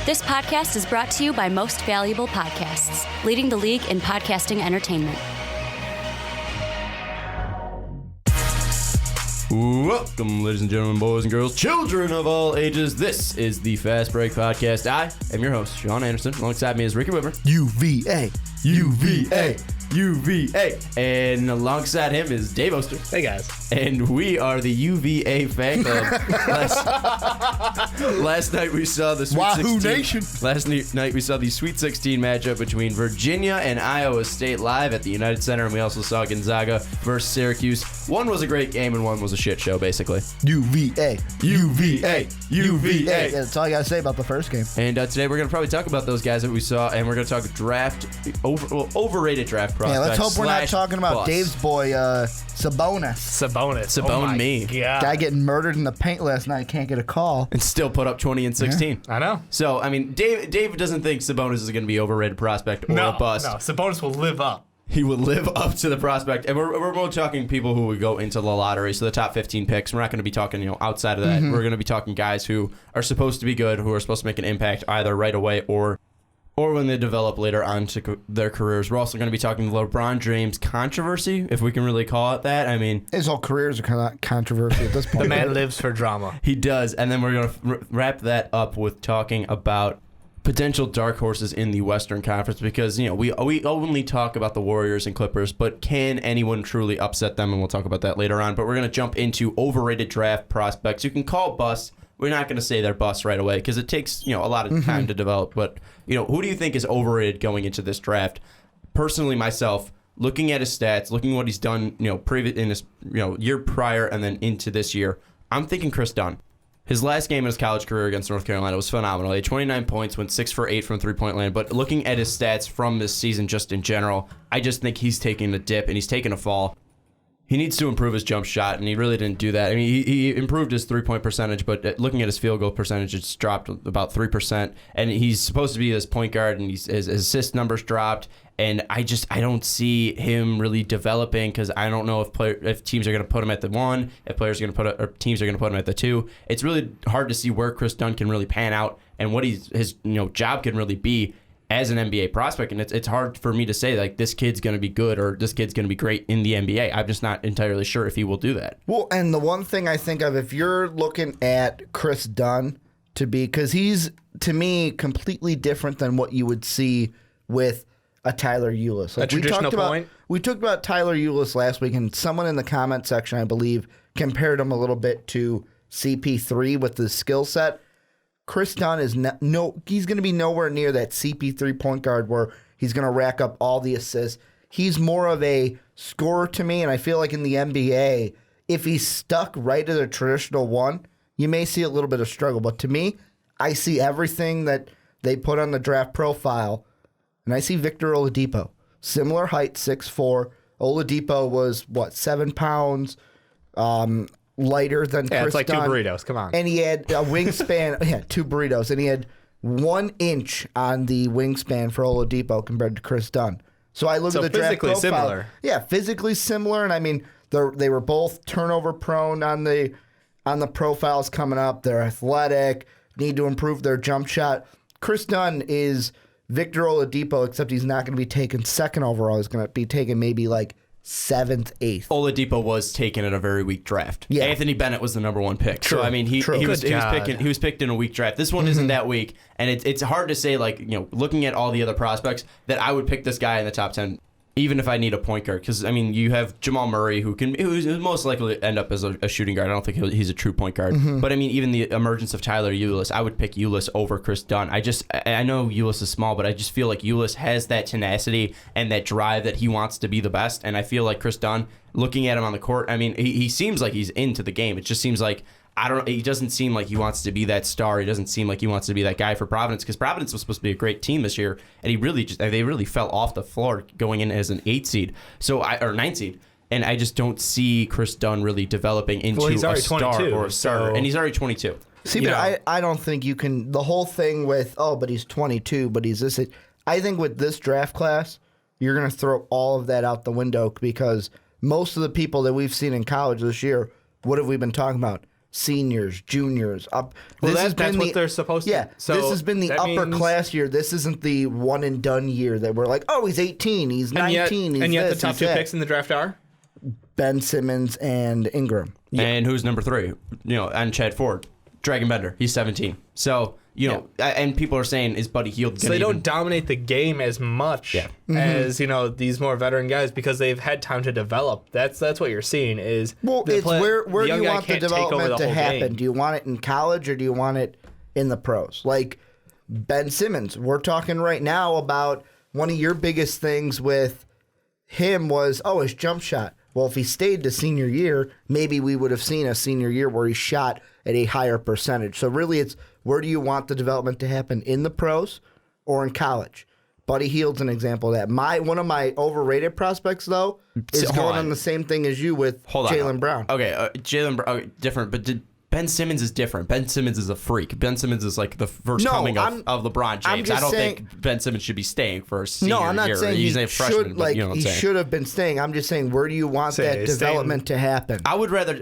This podcast is brought to you by Most Valuable Podcasts, leading the league in podcasting entertainment. Welcome, ladies and gentlemen, boys and girls, children of all ages. This is the Fast Break Podcast. I am your host, Sean Anderson. Alongside me is Ricky Widmer. UVA. And alongside him is Dave Oster. Hey, guys. And we are the UVA fan club. Last night we saw the Sweet Wahoo 16. Nation. Last night we saw the Sweet 16 matchup between Virginia and Iowa State live at the United Center, and we also saw Gonzaga versus Syracuse. One was a great game and one was a shit show, basically. UVA. UVA. Yeah, that's all I got to say about the first game. And today we're going to probably talk about those guys that we saw, and we're going to talk overrated draft prospects. Yeah, let's hope we're not talking about bust. Dave's boy, Sabonis. Sabone Oh my me. God. Guy getting murdered in the paint last night, can't get a call. And still put up 20 and 16. I know. So, I mean, Dave doesn't think Sabonis is going to be overrated prospect or a bust. No, Sabonis will live up. He will live up to the prospect. And we're more talking people who would go into the lottery, so the top 15 picks. We're not going to be talking, outside of that. We're going to be talking guys who are supposed to be good, who are supposed to make an impact either right away or when they develop later on to their careers. We're also going to be talking the LeBron James controversy, if we can really call it that. I mean, His whole careers are kind of controversial at this point. The man lives for drama. he does. And then we're going to wrap that up with talking about potential dark horses in the Western Conference, because we only talk about the Warriors and Clippers, but can anyone truly upset them? And we'll talk about that later on. But we're going to jump into overrated draft prospects. You can call busts. We're not going to say they're busts right away because it takes a lot of time to develop. But who do you think is overrated going into this draft? Personally, myself, looking at his stats, looking at what he's done, in his year prior and then into this year, I'm thinking Chris Dunn. His last game in his college career against North Carolina was phenomenal. He had 29 points, went 6 for 8 from three-point land. But looking at his stats from this season just in general, I just think he's taking a dip and he's taking a fall. He needs to improve his jump shot, and he really didn't do that. I mean, he improved his three-point percentage, but looking at his field goal percentage, it's dropped about 3%. And he's supposed to be this point guard, and his assist numbers dropped. And I don't see him really developing, because I don't know if teams are going to put him at the 1, if teams are going to put him at the 2. It's really hard to see where Chris Dunn can really pan out and what his job can really be as an NBA prospect. And it's hard for me to say like this kid's going to be good or this kid's going to be great in the NBA. I'm just not entirely sure if he will do that. Well, and the one thing I think of, if you're looking at Chris Dunn because he's, to me, completely different than what you would see with a Tyler Ulis. A traditional point? We talked about Tyler Ulis last week, and someone in the comment section, I believe, compared him a little bit to CP3 with the skill set. Chris Dunn is he's going to be nowhere near that CP3 point guard where he's going to rack up all the assists. He's more of a scorer to me, and I feel like in the NBA, if he's stuck right at a traditional 1, you may see a little bit of struggle. But to me, I see everything that they put on the draft profile, and I see Victor Oladipo. Similar height, 6'4". Oladipo was, 7 pounds, lighter than Chris Dunn. Yeah, it's like Dunn. 2 burritos. Come on. And he had a wingspan, 2 burritos, and he had 1 inch on the wingspan for Oladipo compared to Chris Dunn. So I look at the draft profile. Physically similar. Yeah, physically similar, and I mean they were both turnover prone on the profiles coming up. They're athletic, need to improve their jump shot. Chris Dunn is Victor Oladipo, except he's not going to be taken second overall. He's going to be taken maybe like 7th, 8th. Oladipo was taken in a very weak draft. Yeah. Anthony Bennett was the number 1 pick. True. So I mean, he was picked in a weak draft. This one isn't that weak, and it's hard to say, like, looking at all the other prospects, that I would pick this guy in the top 10 even if I need a point guard. Because, I mean, you have Jamal Murray, who's most likely to end up as a shooting guard. I don't think he's a true point guard. But, I mean, even the emergence of Tyler Ulis, I would pick Ulis over Chris Dunn. I know Ulis is small, but I just feel like Ulis has that tenacity and that drive that he wants to be the best. And I feel like Chris Dunn, looking at him on the court, I mean, he seems like he's into the game. It just seems like, he doesn't seem like he wants to be that star. He doesn't seem like he wants to be that guy for Providence, because Providence was supposed to be a great team this year, and they really fell off the floor going in as an 8 seed, or 9 seed. And I just don't see Chris Dunn really developing into a star or a starter. And he's already 22. See, but I don't think you can, the whole thing with, but he's 22, but he's this. I think with this draft class, you're going to throw all of that out the window, because most of the people that we've seen in college this year, what have we been talking about? seniors, juniors. Up. Well, This has that's been what they're supposed to. Yeah, So this has been the that upper means- class year. This isn't the one and done year that we're like, oh, he's 18, he's 19, and yet he's the top he's two that. picks in the draft are? Ben Simmons and Ingram. And who's number 3? And Chad Ford, Dragon Bender. He's 17. So and people are saying, is Buddy Hield? So they don't dominate the game as much as these more veteran guys because they've had time to develop. That's what you're seeing is. Well, it's where do you want the development to happen? Game. Do you want it in college or do you want it in the pros? Like Ben Simmons, we're talking right now about one of your biggest things with him was, his jump shot. Well, if he stayed to senior year, maybe we would have seen a senior year where he shot at a higher percentage. So really it's where do you want the development to happen, in the pros or in college? Buddy Hield's an example of that. One of my overrated prospects, though, is going on the same thing as you with Jaylen Brown. Okay, Jaylen Brown, different, but Ben Simmons is different. Ben Simmons is a freak. Ben Simmons is like the first coming of LeBron James. I don't think Ben Simmons should be staying for a senior year. No, I'm not saying he's a freshman, should, but you know what I'm he saying. should have been staying. I'm just saying, where do you want that development to happen? I would rather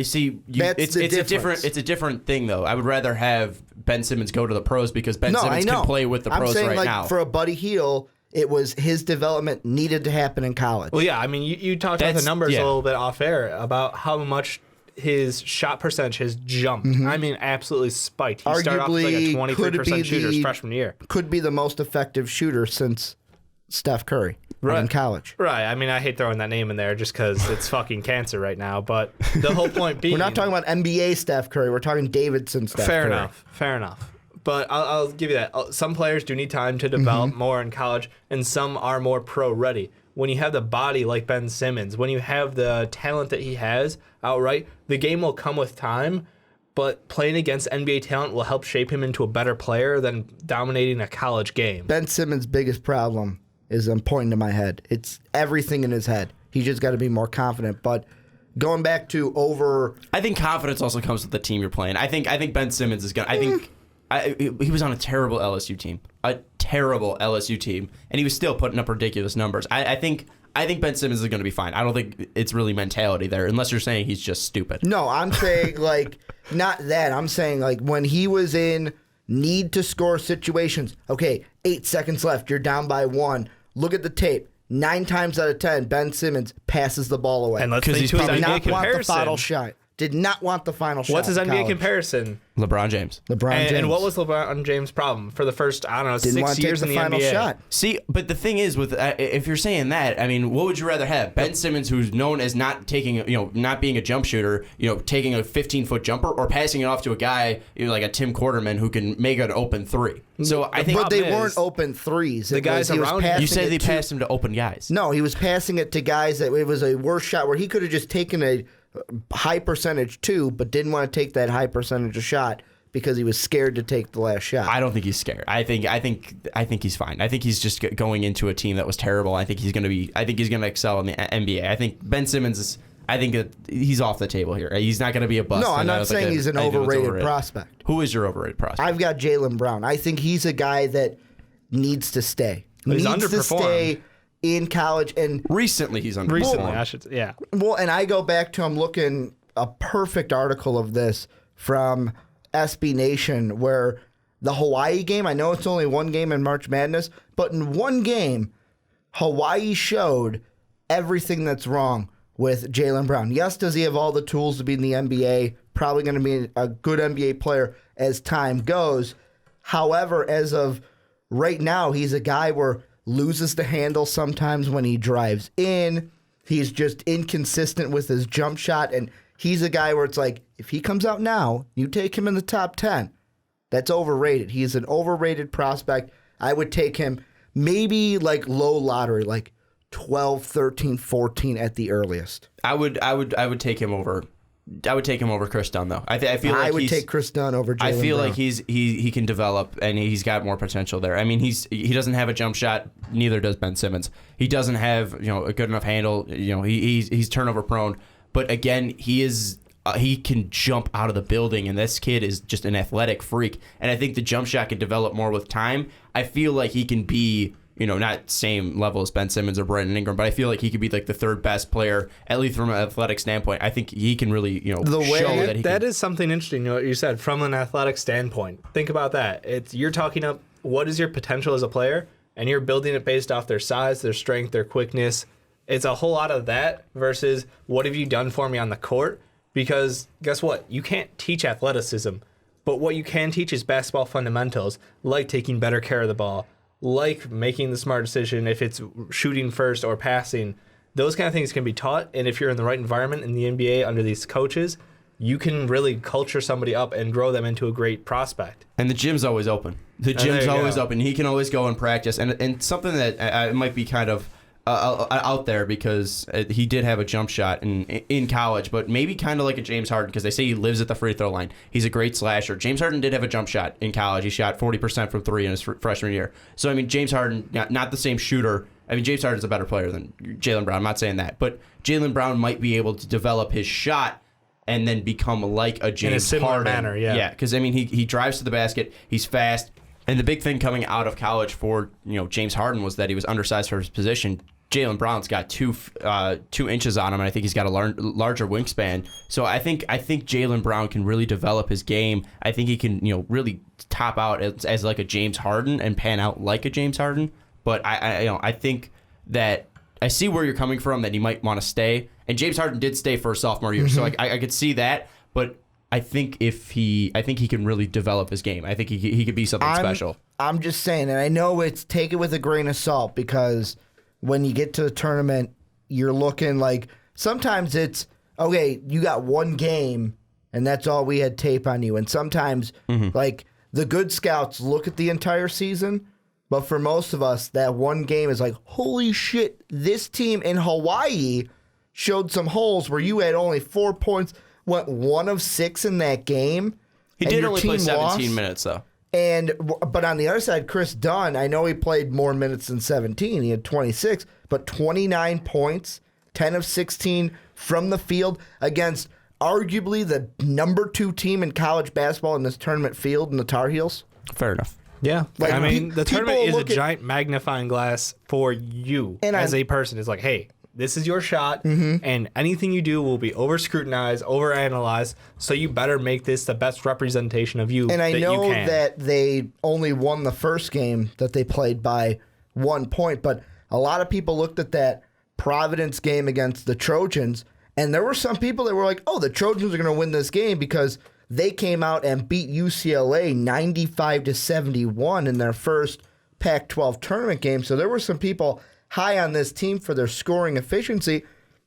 see. It's a different thing though. I would rather have Ben Simmons go to the pros because Ben Simmons can play with the pros right now. For a Buddy Hield, it was his development needed to happen in college. Well, yeah, I mean, you talked about the numbers a little bit off air about how much his shot percentage has jumped. I mean, absolutely spiked. He started off with like a 23% shooter his freshman year. Could be the most effective shooter since Steph Curry in college. Right. I mean, I hate throwing that name in there just because it's fucking cancer right now. But the whole point being... We're not talking about NBA Steph Curry. We're talking Davidson Steph Curry. Fair enough. But I'll give you that. Some players do need time to develop more in college, and some are more pro-ready. When you have the body like Ben Simmons, when you have the talent that he has outright, the game will come with time, but playing against NBA talent will help shape him into a better player than dominating a college game. Ben Simmons' biggest problem is I'm pointing to my head. It's everything in his head. He's just got to be more confident. But going back to I think confidence also comes with the team you're playing. I think Ben Simmons is going to... he was on a terrible LSU team. And he was still putting up ridiculous numbers. I think Ben Simmons is going to be fine. I don't think it's really mentality there, unless you're saying he's just stupid. No, I'm saying, not that. I'm saying, when he was in need-to-score situations, okay, 8 seconds left, you're down by 1. Look at the tape. 9 times out of 10, Ben Simmons passes the ball away. And let's think to his NBA comparison. Did not want the final shot. What's his NBA comparison? LeBron James. And what was LeBron James' problem for the first, 6 years in the final NBA? Shot. See, but the thing is, with if you're saying that, I mean, what would you rather have? Ben Simmons, who's known as not being a jump shooter, taking a 15-foot jumper, or passing it off to a guy like a Tim Quarterman who can make an open 3. So I think, but they weren't open threes. The guys around him. You said they passed him to open guys. No, he was passing it to guys that it was a worse shot where he could have just taken a high percentage 2, but didn't want to take that high percentage of shot because he was scared to take the last shot. I don't think he's scared. I think he's fine. I think he's just going into a team that was terrible. I think he's going to excel in the NBA. I think Ben Simmons he's off the table here. He's not going to be a bust. No, I'm not saying he's an overrated prospect. Who is your overrated prospect? I've got Jaylen Brown. I think he's a guy that needs to stay. He's needs to underperformed. Stay in college, and recently he's underperformed. Yeah. Well, and I go back to, I'm looking a perfect article of this from SB Nation where the Hawaii game, I know it's only one game in March Madness, but in one game, Hawaii showed everything that's wrong with Jaylen Brown. Yes, does he have all the tools to be in the NBA? Probably going to be a good NBA player as time goes. However, as of right now, he's a guy where loses the handle sometimes when he drives in. He's just inconsistent with his jump shot, and he's a guy where it's like, if he comes out now, you take him in the top 10. That's overrated. He's an overrated prospect. I would take him maybe low lottery, 12, 13, 14 at the earliest. I would take him over. I would take him over Chris Dunn, though. I feel like I would take Chris Dunn over Jaylen Brown. I feel like he can develop, and he's got more potential there. I mean, he doesn't have a jump shot. Neither does Ben Simmons. He doesn't have a good enough handle. He's turnover prone. But again, he can jump out of the building, and this kid is just an athletic freak. And I think the jump shot can develop more with time. I feel like he can be not same level as Ben Simmons or Brandon Ingram, but I feel like he could be like the third best player, at least from an athletic standpoint. I think he can really, show that he That can. is something interesting, what you said, from an athletic standpoint. Think about that. You're talking up what is your potential as a player, and you're building it based off their size, their strength, their quickness. It's a whole lot of that versus what have you done for me on the court? Because guess what? You can't teach athleticism, but what you can teach is basketball fundamentals, like taking better care of the ball, like making the smart decision if it's shooting first or passing. Those kind of things can be taught, and if you're in the right environment in the NBA under these coaches, you can really culture somebody up and grow them into a great prospect. And the gym's always open. The gym's always open. He can always go and practice. And something that might be kind of out there, because he did have a jump shot in college, but maybe kind of like a James Harden, because they say he lives at the free throw line. He's a great slasher. James Harden did have a jump shot in college. He shot 40% from three in his freshman year. So, I mean, James Harden, not the same shooter. I mean, James Harden's a better player than Jaylen Brown. I'm not saying that. But Jaylen Brown might be able to develop his shot and then become like a James Harden. In a similar manner, yeah. Yeah, because, I mean, he drives to the basket. He's fast. And the big thing coming out of college for James Harden was that he was undersized for his position. Jaylen Brown's got 2 inches on him, and I think he's got a larger wingspan. So I think Jaylen Brown can really develop his game. I think he can really top out as like a James Harden and pan out like a James Harden. But I think that I see where you're coming from, that he might want to stay. And James Harden did stay for a sophomore year, so I could see that. But I think he can really develop his game. I think he could be something special. I'm just saying, and I know take it with a grain of salt, because when you get to the tournament, you're looking like sometimes it's, okay, you got one game and that's all we had tape on you. And sometimes like the good scouts look at the entire season, but for most of us, that one game is like, holy shit, this team in Hawaii showed some holes where you had only 4 points, went 1 of 6 in that game. He did only play 17 minutes, though. But on the other side, Chris Dunn, I know he played more minutes than 17. He had 26, but 29 points, 10 of 16 from the field against arguably the number 2 team in college basketball in this tournament field in the Tar Heels. Fair enough. Yeah. Like, I mean, the tournament is a giant magnifying glass for you as a person. It's like, hey, this is your shot, and anything you do will be over-scrutinized, over-analyzed, so you better make this the best representation of you and that you can. And I know that they only won the first game that they played by 1 point, but a lot of people looked at that Providence game against the Trojans, and there were some people that were like, oh, the Trojans are going to win this game because they came out and beat UCLA 95-71 in their first Pac-12 tournament game. So there were some people high on this team for their scoring efficiency.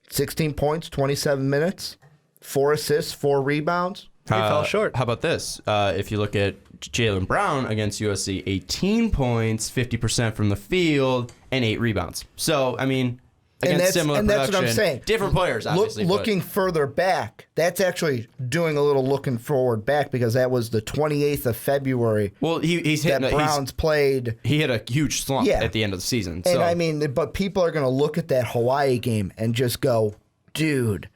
16 points, 27 minutes, 4 assists, 4 rebounds. He fell short. How about this? If you look at Jaylen Brown against USC, 18 points, 50% from the field, and 8 rebounds. So, I mean, against similar production. That's what I'm saying. Different players, obviously. Looking further back, that's actually doing a little looking forward back, because that was the 28th of February. Well, he's that Browns played. He hit a huge slump at the end of the season. And I mean, but people are going to look at that Hawaii game and just go, dude,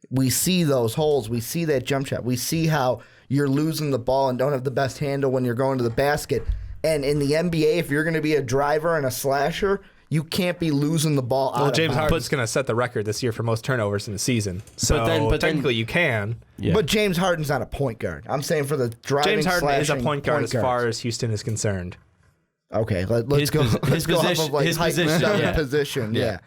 we see those holes. We see that jump shot. We see how you're losing the ball and don't have the best handle when you're going to the basket. And in the NBA, if you're going to be a driver and a slasher, you can't be losing the ball out. Well, James Harden's going to set the record this year for most turnovers in the season. So but technically you can. Yeah. But James Harden's not a point guard. I'm saying for the driving, James Harden is a point guard as far as Houston is concerned. Okay, let's go. Let's go off of like his position. Position. Yeah.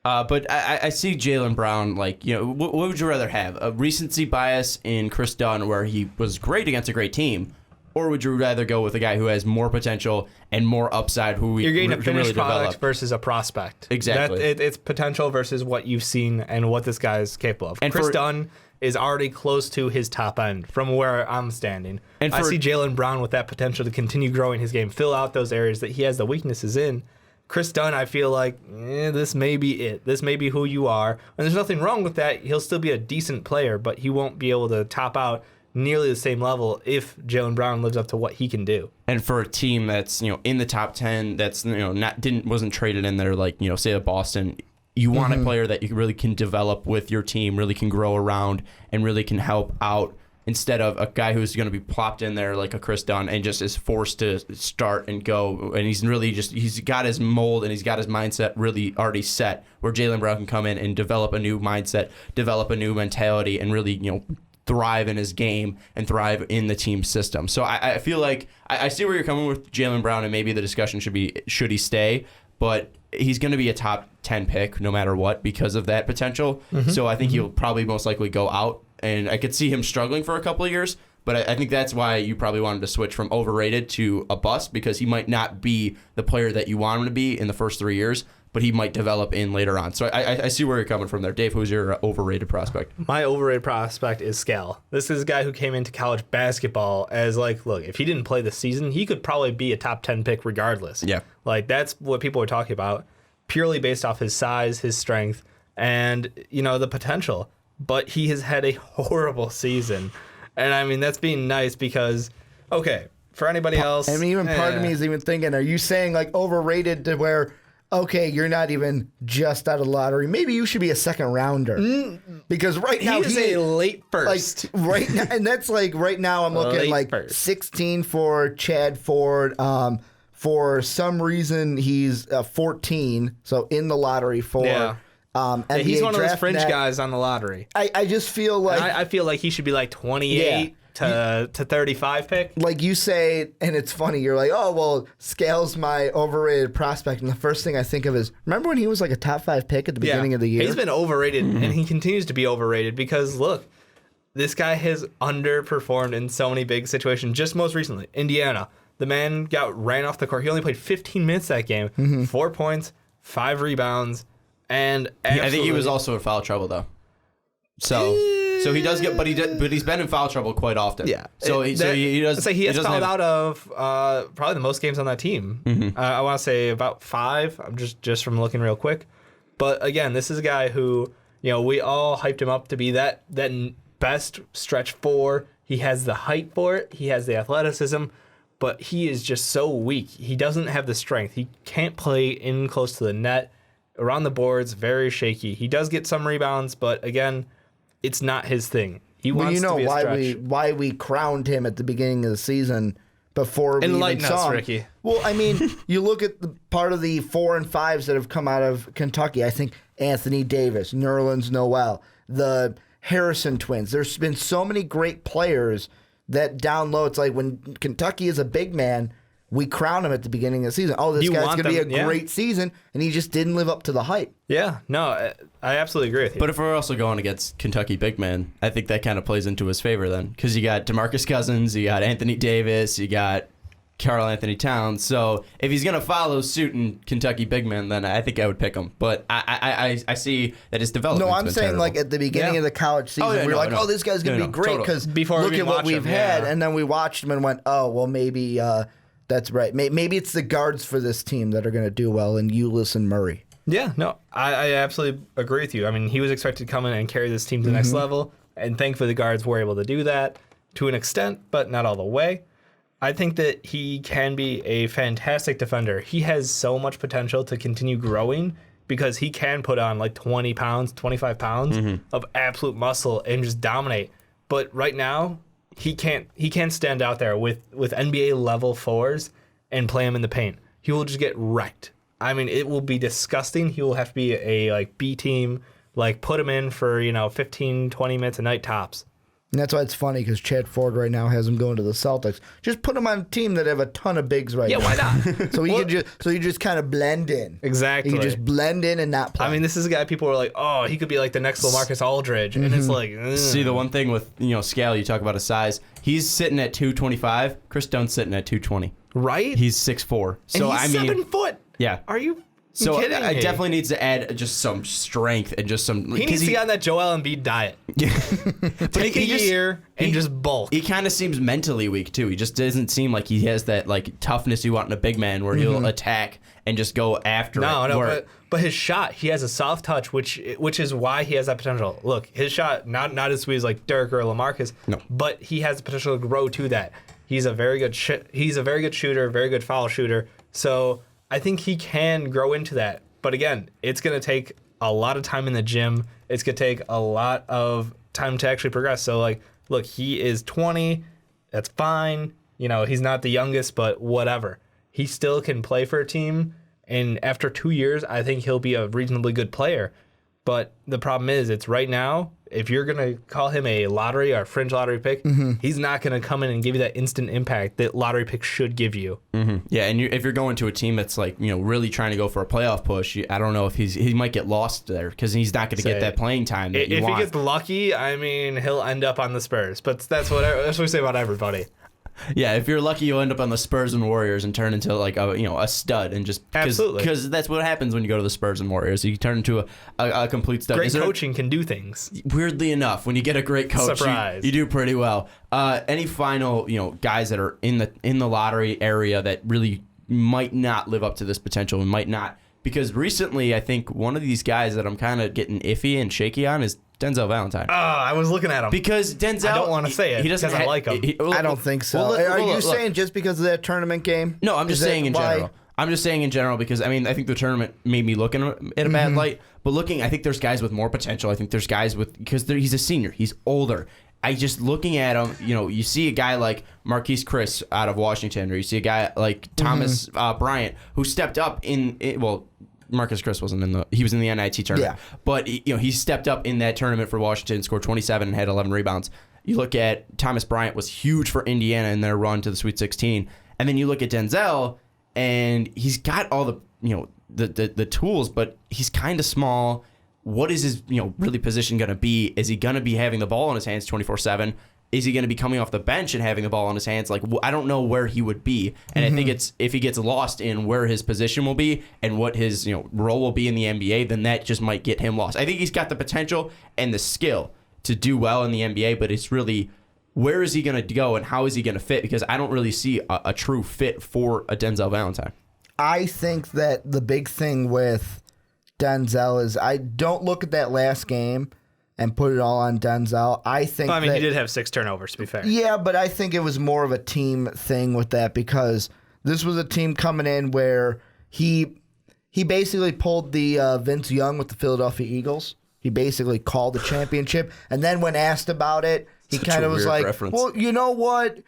But I see Jaylen Brown, like, what would you rather have? A recency bias in Chris Dunn, where he was great against a great team, or would you rather go with a guy who has more potential and more upside, who you're getting a finished really product develop versus a prospect? Exactly. It's potential versus what you've seen and what this guy is capable of. And Chris Dunn is already close to his top end from where I'm standing. And I see Jaylen Brown with that potential to continue growing his game, fill out those areas that he has the weaknesses in. Chris Dunn, I feel like, this may be it. This may be who you are. And there's nothing wrong with that. He'll still be a decent player, but he won't be able to top out nearly the same level if Jaylen Brown lives up to what he can do. And for a team that's in the top 10, that's wasn't traded in there, like say at Boston, you want a player that you really can develop with your team, really can grow around, and really can help out instead of a guy who's going to be plopped in there like a Chris Dunn and just is forced to start and go. And he's got his mold and he's got his mindset really already set, where Jaylen Brown can come in and develop a new mindset, develop a new mentality, and really, thrive in his game and thrive in the team system. So I feel like I see where you're coming with Jaylen Brown, and maybe the discussion should be, should he stay? But he's going to be a top 10 pick no matter what because of that potential. So I think he'll probably most likely go out, and I could see him struggling for a couple of years. But I think that's why you probably wanted to switch from overrated to a bust, because he might not be the player that you want him to be in the first 3 years, but he might develop in later on. So I see where you're coming from there. Dave, who's your overrated prospect? My overrated prospect is Skal. This is a guy who came into college basketball as look, if he didn't play this season, he could probably be a top 10 pick regardless. Yeah. That's what people are talking about, purely based off his size, his strength, and, the potential. But he has had a horrible season. And, I mean, that's being nice because, okay, for anybody else... I mean, even part of me is even thinking, are you saying, overrated to where... Okay, you're not even just out of the lottery. Maybe you should be a second rounder. Because right now he's a late first. Right now, and that's right now I'm looking first. 16 for Chad Ford. For some reason he's 14, so in the lottery for NBA he's one of those fringe net. guys on the lottery. I just feel like I feel like he should be 28 to 35 pick. Like you say, and it's funny, you're like, oh, well, Skal's my overrated prospect. And the first thing I think of is, remember when he was a top 5 pick at the beginning of the year? He's been overrated, and he continues to be overrated because, look, this guy has underperformed in so many big situations. Just most recently, Indiana. The man ran off the court. He only played 15 minutes that game, 4 points, 5 rebounds, and I think he was also in foul trouble, though. So he does get, but he's been in foul trouble quite often. Yeah. He does. He has fouled out of probably the most games on that team. I want to say about 5. I'm just from looking real quick. But again, this is a guy who we all hyped him up to be that best stretch 4. He has the height for it. He has the athleticism, but he is just so weak. He doesn't have the strength. He can't play in close to the net. Around the boards, very shaky. He does get some rebounds, but again, it's not his thing. He wants to be a stretch. why we crowned him at the beginning of the season before we Enlighten even saw us, him. Ricky. Well, I mean, you look at the part of the 4 and 5s that have come out of Kentucky. I think Anthony Davis, Nerlens Noel, the Harrison twins. There's been so many great players that down low, it's like when Kentucky is a big man, we crown him at the beginning of the season. Oh, this guy's going to be a great season, and he just didn't live up to the hype. Yeah, no, I absolutely agree with you. But if we're also going against Kentucky big men, I think that kind of plays into his favor then, because you got DeMarcus Cousins, you got Anthony Davis, you got Karl Anthony Towns. So if he's going to follow suit in Kentucky big men, then I think I would pick him. But I see that his development. No, I'm saying terrible. at the beginning of the college season, we were oh, this guy's going to be great because look at what we've had. And then we watched him and went, oh, well, maybe that's right. Maybe it's the guards for this team that are going to do well, and Ulis and Murray. Yeah, no, I absolutely agree with you. I mean, he was expected to come in and carry this team to the next level, and thankfully the guards were able to do that to an extent, but not all the way. I think that he can be a fantastic defender. He has so much potential to continue growing because he can put on 20 pounds, 25 pounds of absolute muscle and just dominate. But right now, he can't stand out there with NBA level 4s and play him in the paint. He will just get wrecked. I mean, it will be disgusting. He will have to be a B team, put him in for 15, 20 minutes a night tops. And that's why it's funny because Chad Ford right now has him going to the Celtics. Just put him on a team that have a ton of bigs right now. Yeah, why not? So you just kind of blend in. Exactly. You just blend in and not play. I mean, this is a guy people are like, oh, he could be the next LaMarcus Aldridge, and it's like. Ugh. See, the one thing with Skal, you talk about his size. He's sitting at 225. Chris Dunn's sitting at 220. Right. He's 6'4". So and he's 7 foot. Yeah. Are you? So kidding I me? definitely needs to add just some strength and just some. He needs to get on that Joel Embiid diet. Take a year and just bulk. He kind of seems mentally weak too. He just doesn't seem like he has that toughness you want in a big man where he'll attack and just go after it. No, but his shot, he has a soft touch, which is why he has that potential. Look, his shot not as sweet as Dirk or LaMarcus, but he has the potential to grow to that. He's a very good shooter, very good foul shooter. So I think he can grow into that. But again, it's going to take a lot of time in the gym. It's going to take a lot of time to actually progress. So, like, look, he is 20. That's fine. You know, he's not the youngest, but whatever. He still can play for a team. And after 2 years, I think he'll be a reasonably good player. But the problem is, it's right now, if you're going to call him a lottery or a fringe lottery pick, he's not going to come in and give you that instant impact that lottery picks should give you. Yeah, and if you're going to a team that's like, really trying to go for a playoff push, I don't know if he might get lost there because he's not going to get that playing time that you want. If he gets lucky, I mean, he'll end up on the Spurs. But that's what we say about everybody. Yeah, if you're lucky, you'll end up on the Spurs and Warriors and turn into like a stud and just because that's what happens when you go to the Spurs and Warriors. You turn into a complete stud. Great coaching can do things. Weirdly enough, when you get a great coach, you do pretty well. Any final guys that are in the lottery area that really might not live up to this potential and might not, because recently I think one of these guys that I'm kind of getting iffy and shaky on is Denzel Valentine. I was looking at him. Because Denzel... I don't want to say it because I like him. I don't think so. Are you saying just because of that tournament game? No, I'm just saying in general. I'm just saying in general because, I mean, I think the tournament made me look in a bad light. But I think there's guys with more potential. I think there's guys because he's a senior. He's older. I just looking at him, you see a guy like Marquise Chris out of Washington, or you see a guy like Thomas Bryant who stepped up Marcus Chris wasn't he was in the NIT tournament. Yeah. But he stepped up in that tournament for Washington, scored 27 and had 11 rebounds. You look at Thomas Bryant was huge for Indiana in their run to the Sweet 16. And then you look at Denzel and he's got all the tools, but he's kind of small. What is his really position going to be? Is he going to be having the ball in his hands 24/7? Is he going to be coming off the bench and having the ball in his hands? Like, I don't know where he would be. And I think if he gets lost in where his position will be and what his role will be in the NBA, then that just might get him lost. I think he's got the potential and the skill to do well in the NBA, but it's really where is he going to go and how is he going to fit? Because I don't really see a true fit for a Denzel Valentine. I think that the big thing with Denzel is I don't look at that last game and put it all on Denzel. I think he did have 6 turnovers, to be fair. Yeah, but I think it was more of a team thing with that because this was a team coming in where he basically pulled the Vince Young with the Philadelphia Eagles. He basically called the championship, and then when asked about it, he kind of was like, reference. Well, you know what?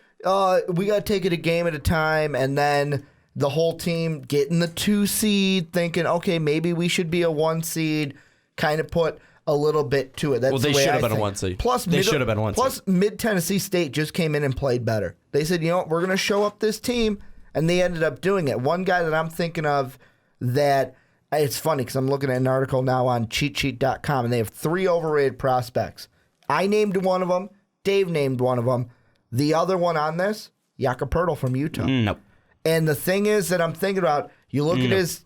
We got to take it a game at a time, and then the whole team getting the 2 seed, thinking, okay, maybe we should be a 1 seed, kind of put a little bit to it. That's they should have been a 1 seed. Plus, they should have been 1 seed. Plus, Mid-Tennessee State just came in and played better. They said, we're going to show up this team, and they ended up doing it. One guy that I'm thinking of that, it's funny because I'm looking at an article now on cheatsheet.com, and they have 3 overrated prospects. I named one of them. Dave named one of them. The other one on this, Poeltl from Utah. Nope. And the thing is that I'm thinking about, you look at his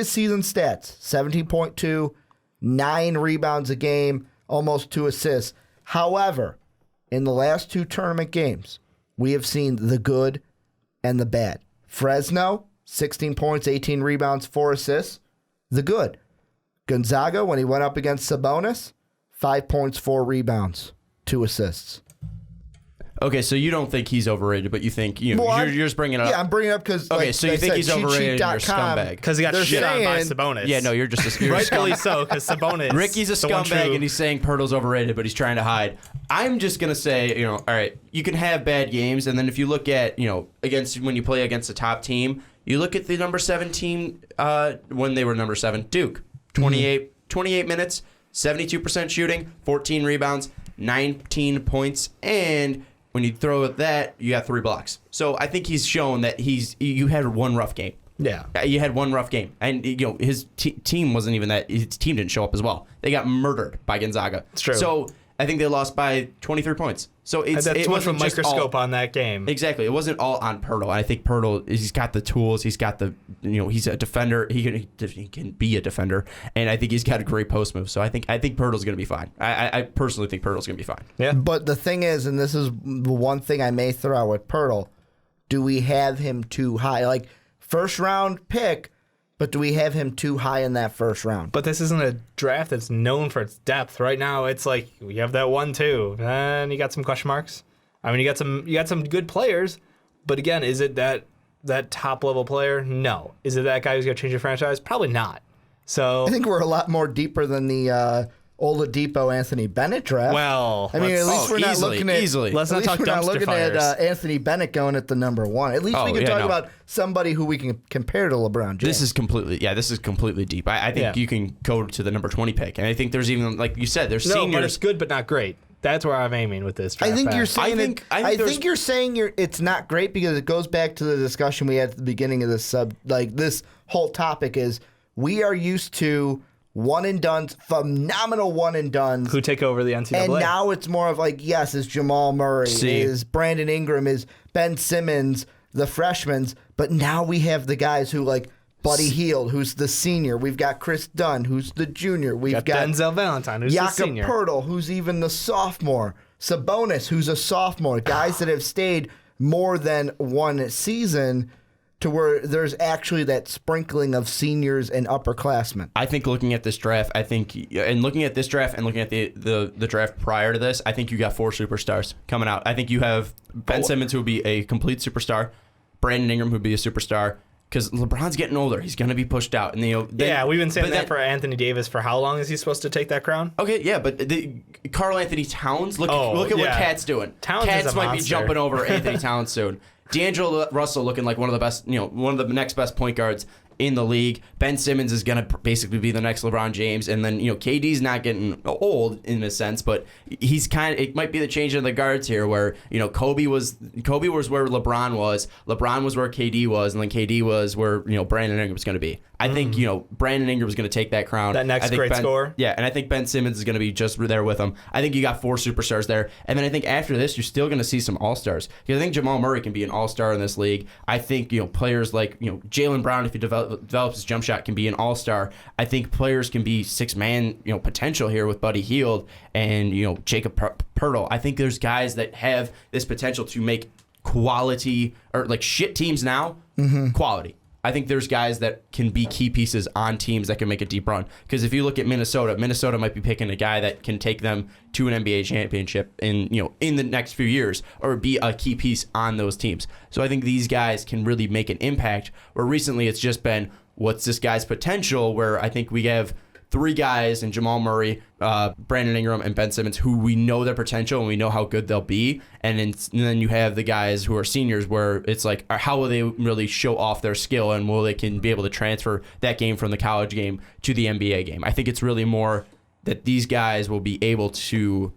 season stats, 17.2, 9 rebounds a game, almost 2 assists. However, in the last 2 tournament games, we have seen the good and the bad. Fresno, 16 points, 18 rebounds, 4 assists. The good. Gonzaga, when he went up against Sabonis, 5 points, 4 rebounds, 2 assists. Okay, so you don't think he's overrated, but you think you're just bringing it up. Yeah, I'm bringing it up because so you think he's overrated and you're a scumbag because he got shit on by Sabonis. Yeah, no, you're just a rightfully so because Sabonis. Ricky's a scumbag and he's saying Poeltl's overrated, but he's trying to hide. I'm just gonna say, all right, you can have bad games, and then if you look at against when you play against a top team, you look at the number 7 team when they were number 7, Duke, 28 minutes, 72% shooting, 14 rebounds, 19 points, and when you throw at that, you got 3 blocks. So I think he's shown that you had one rough game. Yeah. You had one rough game. And his team wasn't even that. His team didn't show up as well. They got murdered by Gonzaga. It's true. So I think they lost by 23 points. So that's too much of a microscope on that game. Exactly. It wasn't all on Poeltl. I think Poeltl, he's got the tools. He's got the, he's a defender. He can be a defender. And I think he's got a great post move. So I think Poeltl's going to be fine. I personally think Poeltl's going to be fine. Yeah. But the thing is, and this is the one thing I may throw out with Poeltl, do we have him too high? Like, first round pick, but do we have him too high in that first round? But this isn't a draft that's known for its depth. Right now, it's like we have that 1-2, and you got some question marks. I mean, you got some good players, but again, is it that top level player? No. Is it that guy who's going to change your franchise? Probably not. So I think we're a lot more deeper than the Oladipo, Anthony Bennett draft. Well, I mean, at least we're not easily, looking at easily. Let's not talk dumpster fires. Anthony Bennett going at the number 1. At least we can talk about somebody who we can compare to LeBron James. This is completely deep. I think you can go to the number 20 pick, and I think there's even, like you said, there's seniors. No, but it's good, but not great. That's where I'm aiming with this draft. I think you're saying I think you're saying it's not great because it goes back to the discussion we had at the beginning of this this whole topic is we are used to one and dones, phenomenal one and dones who take over the NCAA. And now it's more of like, yes, is Jamal Murray, is Brandon Ingram, is Ben Simmons, the freshmen, but now we have the guys who like Buddy Hield, who's the senior. We've got Chris Dunn, who's the junior. We've got Denzel Valentine, who's the senior. Poeltl, who's even the sophomore. Sabonis, who's a sophomore. Guys that have stayed more than one season to where there's actually that sprinkling of seniors and upperclassmen. I think looking at this draft, looking at the draft prior to this, I think you got 4 superstars coming out. I think you have Ben Simmons, who would be a complete superstar, Brandon Ingram, who would be a superstar, because LeBron's getting older. He's going to be pushed out. And we've been saying that for Anthony Davis. For how long is he supposed to take that crown? Okay, yeah, but Karl Anthony Towns, look at what Cat's doing. Towns might be jumping over Anthony Towns soon. D'Angelo Russell looking like one of the best, one of the next best point guards in the league. Ben Simmons is going to basically be the next LeBron James. And then, KD's not getting old in a sense, but he's it might be the change of the guards here where, Kobe was where LeBron was. LeBron was where KD was. And then KD was where, Brandon Ingram was going to be. I think, Brandon Ingram is going to take that crown. That next great scorer. Yeah, and I think Ben Simmons is going to be just there with him. I think you got 4 superstars there. And then I think after this, you're still going to see some all-stars. Because I think Jamal Murray can be an all-star in this league. I think, players like, Jaylen Brown, if he develops his jump shot, can be an all-star. I think players can be 6-man, potential here with Buddy Hield and, Jacob Poeltl. I think there's guys that have this potential to make quality, or like shit teams now, quality. I think there's guys that can be key pieces on teams that can make a deep run. Because if you look at Minnesota might be picking a guy that can take them to an NBA championship in the next few years, or be a key piece on those teams. So I think these guys can really make an impact. Where recently it's just been, what's this guy's potential? Where I think we have 3 guys in Jamal Murray, Brandon Ingram, and Ben Simmons who we know their potential and we know how good they'll be. And then you have the guys who are seniors where it's like, how will they really show off their skill and will they can be able to transfer that game from the college game to the NBA game? I think it's really more that these guys will be able to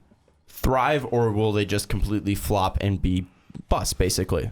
thrive, or will they just completely flop and be bust, basically?